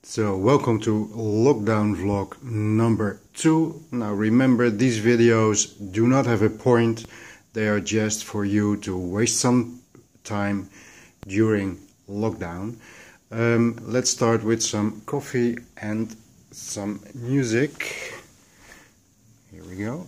So welcome to lockdown vlog number 2. Now remember, these videos do not have a point. They are just for you to waste some time during lockdown. Let's start with some coffee and some music. Here we go.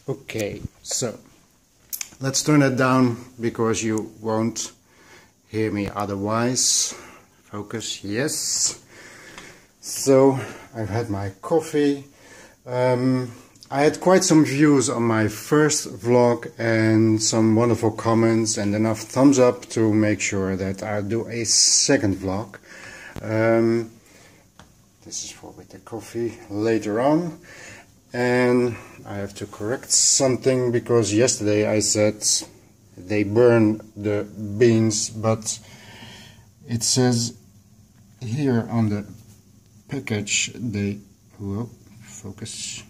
Okay, so let's turn it down because you won't hear me otherwise. Focus, yes. So I've had my coffee. I had quite some views on my first vlog and some wonderful comments and enough thumbs up to make sure that I'll do a second vlog. This is for with the coffee later on. And I have to correct something because yesterday I said they burn the beans, but it says here on the package they, whoa, focus,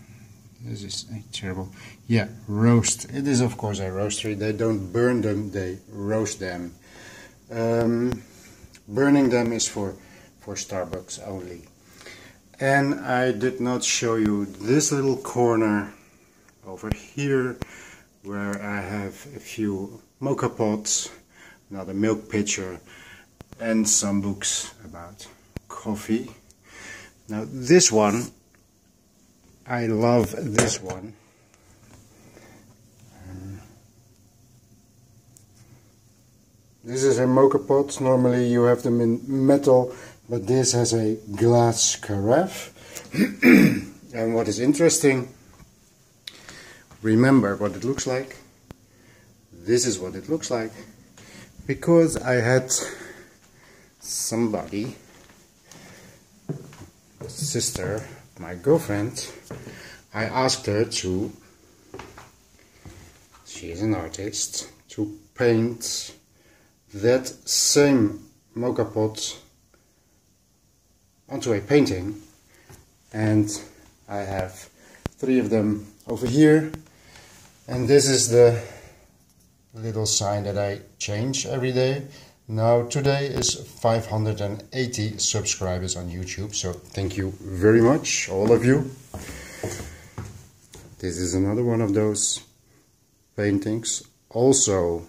this is terrible, yeah, roast. It is of course a roastery. They don't burn them, they roast them. Burning them is for Starbucks only. And I did not show you this little corner over here where I have a few mocha pots, another milk pitcher and some books about coffee. Now this one, I love this one. This is a mocha pot. Normally you have them in metal, but this has a glass carafe. And what is interesting, remember what it looks like. This is what it looks like. Because I had somebody, the sister, my girlfriend, I asked her to, she is an artist, to paint that same mocha pot onto a painting, and I have 3 of them over here, and this is the little sign that I change every day. Now today is 580 subscribers on YouTube, so thank you very much, all of you. This is another one of those paintings. Also,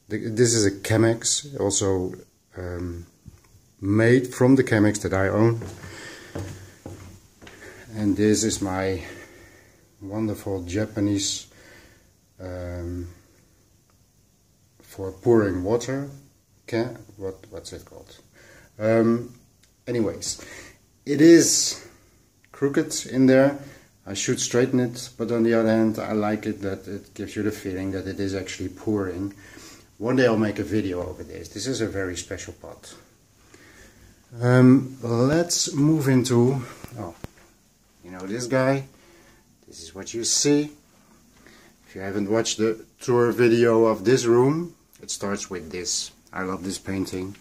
this is a Chemex, also made from the Chemex that I own. And this is my wonderful Japanese for pouring water. What's it called? Anyways, it is crooked in there. I should straighten it, but on the other hand, I like it that it gives you the feeling that it is actually pouring. One day I'll make a video over this. This is a very special pot. Let's move into, oh, you know this guy, this is what you see. If you haven't watched the tour video of this room, It starts with this. I love this painting.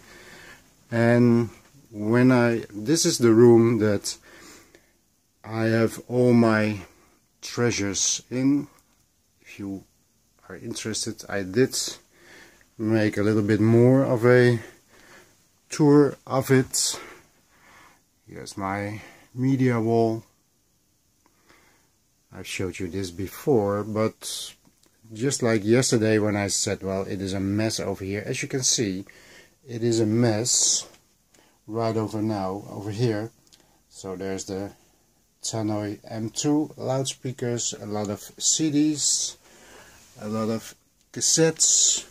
And this is the room that I have all my treasures in. If you are interested, I did make a little bit more of a tour of it. Here's my media wall. I've showed you this before, but just like yesterday when I said, well, it is a mess over here. As you can see, it is a mess right over here. So there's the Tannoy M2 loudspeakers, a lot of CDs, a lot of cassettes,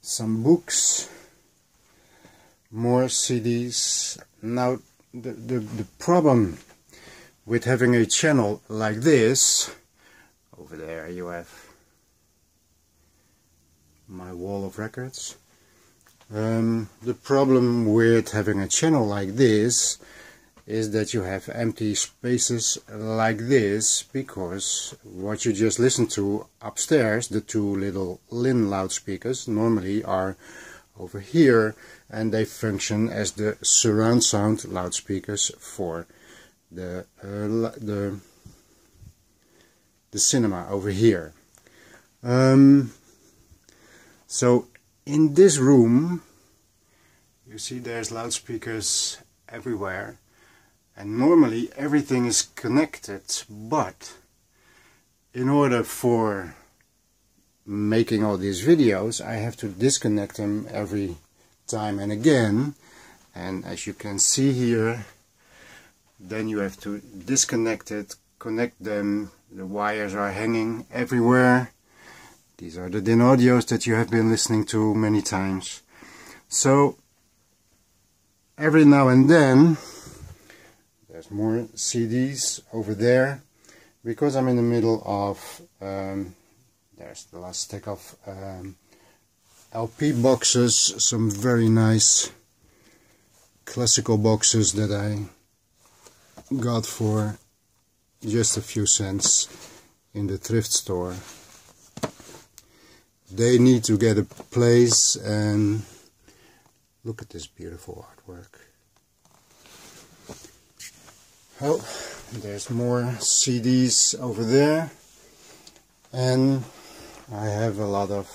some books, more CDs. Now the problem with having a channel like this, over there you have my wall of records. The problem with having a channel like this is that you have empty spaces like this, because what you just listened to upstairs, the two little Lin loudspeakers, normally are over here, and they function as the surround sound loudspeakers for the cinema over here. So in this room you see there's loudspeakers everywhere, and normally everything is connected, but in order for making all these videos I have to disconnect them every time and again, and as you can see here, then you have to disconnect it, connect them. The wires are hanging everywhere. These are the DIN audios that you have been listening to many times. So every now and then there's more CDs over there, because I'm in the middle of there's the last stack of LP boxes, some very nice classical boxes that I got for just a few cents in the thrift store. They need to get a place, and look at this beautiful artwork. Oh, there's more CDs over there, and I have a lot of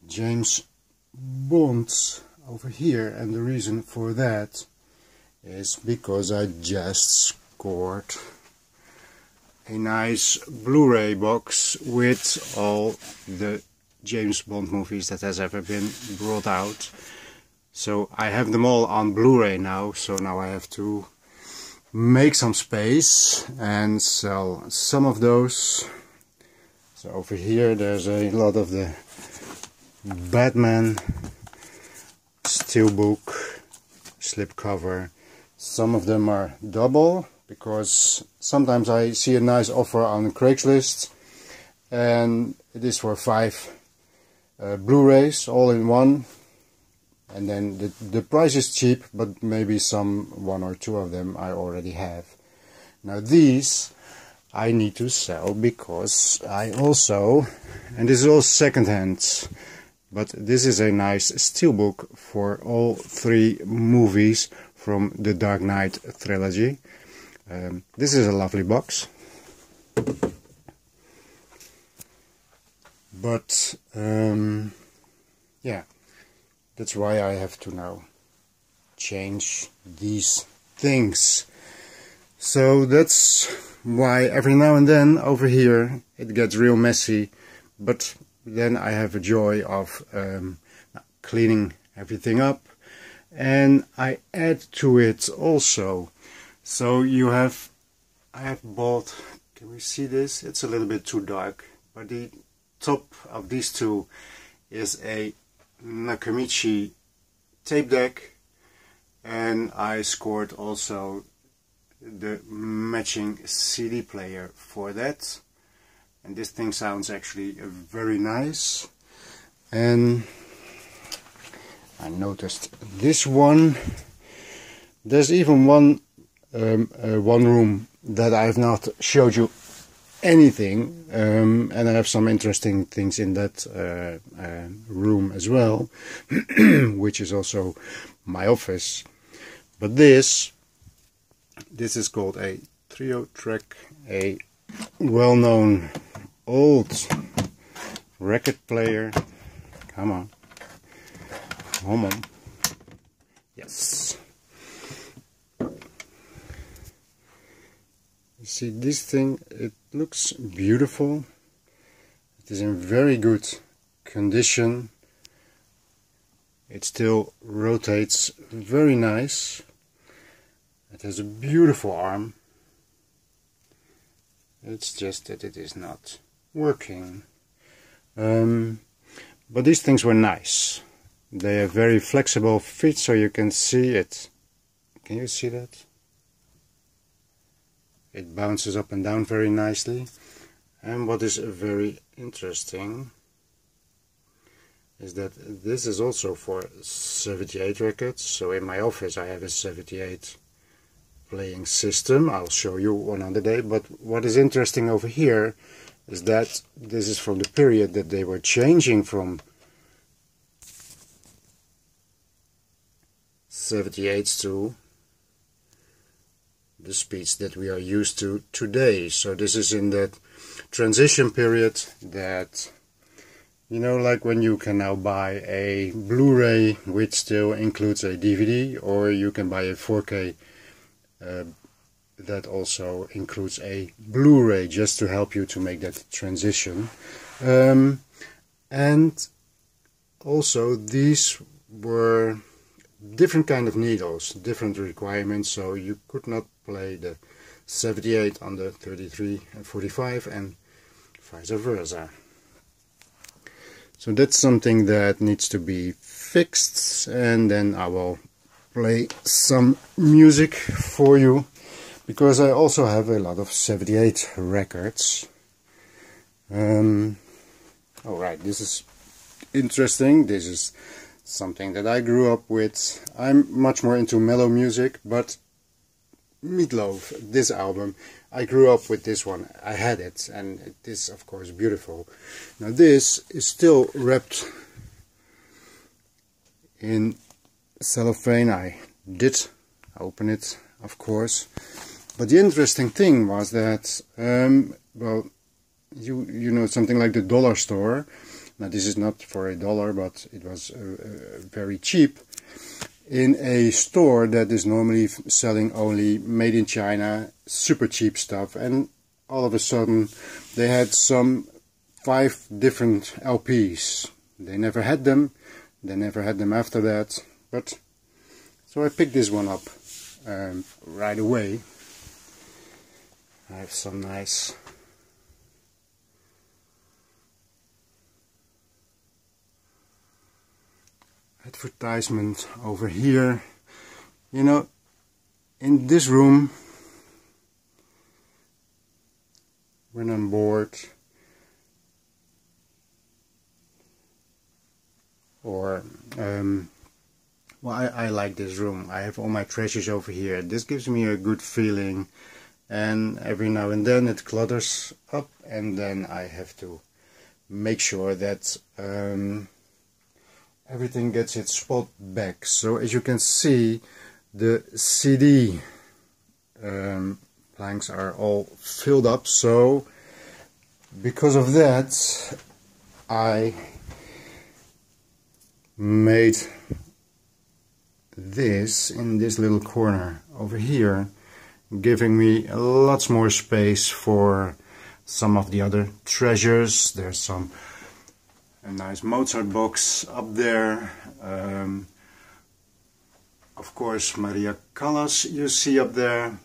James Bonds over here, and the reason for that is because I just scored a nice Blu-ray box with all the James Bond movies that has ever been brought out. So I have them all on Blu-ray now, so now I have to make some space and sell some of those. So over here there's a lot of the Batman steelbook slipcover. Some of them are double, because sometimes I see a nice offer on Craigslist and it is for 5 Blu-rays all in one, and then the price is cheap, but maybe one or two of them I already have. Now these I need to sell, because I also, and this is all second-hand, but this is a nice steelbook for all 3 movies from the Dark Knight trilogy. This is a lovely box, but yeah, that's why I have to now change these things. So that's why every now and then over here it gets real messy, but then I have a joy of cleaning everything up, and I add to it also. So I have bought, can we see this? It's a little bit too dark, but the top of these two is a Nakamichi tape deck, and I scored also the matching CD player for that, and this thing sounds actually very nice. And I noticed this one, there's even one room that I have not showed you anything, and I have some interesting things in that room as well, which is also my office. But this is called a trio track, a well-known old record player. Come on. Yes. You see this thing, it looks beautiful. It is in very good condition. It still rotates very nice. It has a beautiful arm. It's just that it is not working. But these things were nice. They have very flexible feet, so you can see it. Can you see that? It bounces up and down very nicely. And what is very interesting is that this is also for 78 records. So in my office I have a 78 playing system. I'll show you one other day. But what is interesting over here is that this is from the period that they were changing from 78s to the speeds that we are used to today. So this is in that transition period that, you know, like when you can now buy a Blu-ray which still includes a DVD, or you can buy a 4K that also includes a Blu-ray, just to help you to make that transition. And also these were different kind of needles, different requirements, so you could not play the 78 on the 33 and 45 and vice versa. So that's something that needs to be fixed, and then I will play some music for you, because I also have a lot of 78 records. Alright, this is interesting. This is something that I grew up with. I'm much more into mellow music, but Meatloaf, this album, I grew up with this one. I had it, and it is of course beautiful. Now this is still wrapped in cellophane. I did open it, of course. But the interesting thing was that, well, you know, something like the dollar store. Now this is not for $1, but it was very cheap. In a store that is normally selling only made in China, super cheap stuff, and all of a sudden they had some 5 different LPs. They never had them. They never had them after that. But so I picked this one up right away. I have some nice advertisement over here. You know, in this room, when I'm bored, or well, I like this room. I have all my treasures over here. This gives me a good feeling, and every now and then it clutters up, and then I have to make sure that everything gets its spot back. So as you can see, the CD planks are all filled up. So because of that, I made this in this little corner over here, giving me lots more space for some of the other treasures. There's a nice Mozart box up there. Of course, Maria Callas you see up there.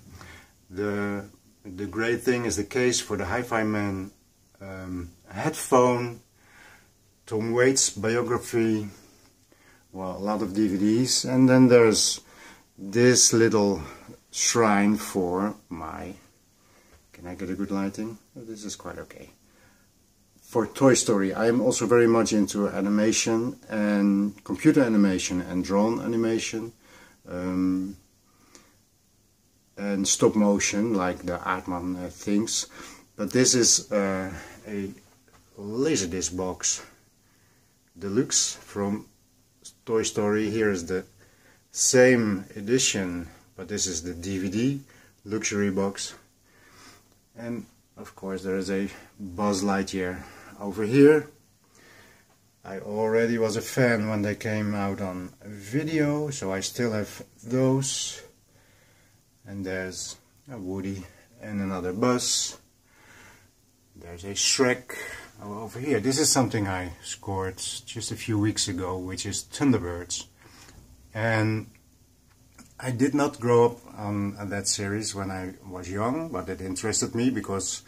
The great thing is the case for the Hi-Fi Man headphone, Tom Waits biography, well, a lot of DVDs, and then there's this little shrine for my, can I get a good lighting? Oh, this is quite okay. For Toy Story. I am also very much into animation and computer animation and drawn animation, and stop motion, like the Aardman things. But this is a Laserdisc box deluxe from Toy Story. Here is the same edition, but this is the DVD luxury box. And of course there is a Buzz Lightyear over here. I already was a fan when they came out on video, so I still have those. And there's a Woody and another Buzz. There's a Shrek over here. This is something I scored just a few weeks ago, which is Thunderbirds. And I did not grow up on that series when I was young, but it interested me because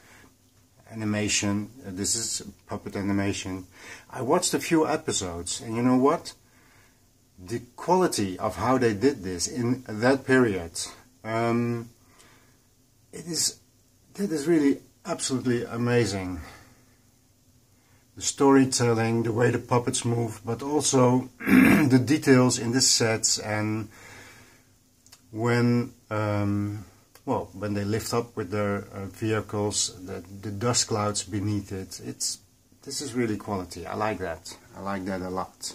animation, this is puppet animation. I watched a few episodes, and you know what? The quality of how they did this in that period, that is really absolutely amazing. The storytelling, the way the puppets move, but also the details in the sets, and when when they lift up with their vehicles, the dust clouds beneath it. This is really quality. I like that. I like that a lot.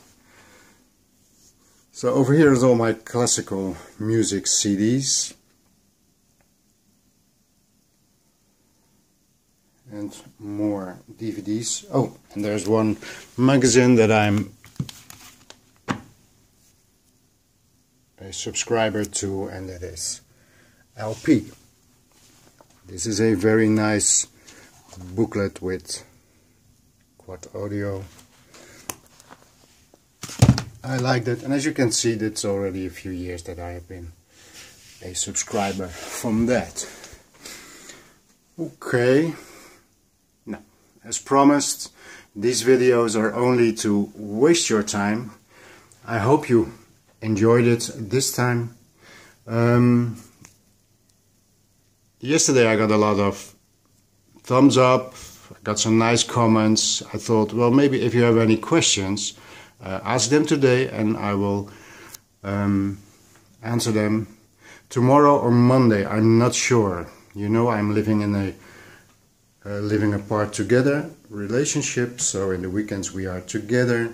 So over here is all my classical music CDs. And more DVDs. Oh, and there's one magazine that I'm a subscriber to, and that is LP. This is a very nice booklet with quad audio. I like that, and as you can see, that's already a few years that I have been a subscriber from that. Okay, now, as promised, these videos are only to waste your time. I hope you enjoyed it this time. Yesterday I got a lot of thumbs up, I got some nice comments. I thought, well, maybe if you have any questions, ask them today and I will answer them tomorrow or Monday. I'm not sure. You know, I'm living in a living apart together relationship, so in the weekends we are together.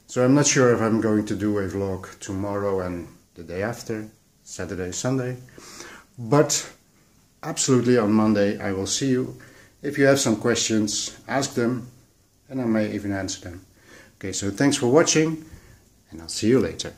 So I'm not sure if I'm going to do a vlog tomorrow and the day after, Saturday, Sunday. But absolutely on Monday I will see you. If you have some questions, ask them and I may even answer them. Okay, so thanks for watching and I'll see you later.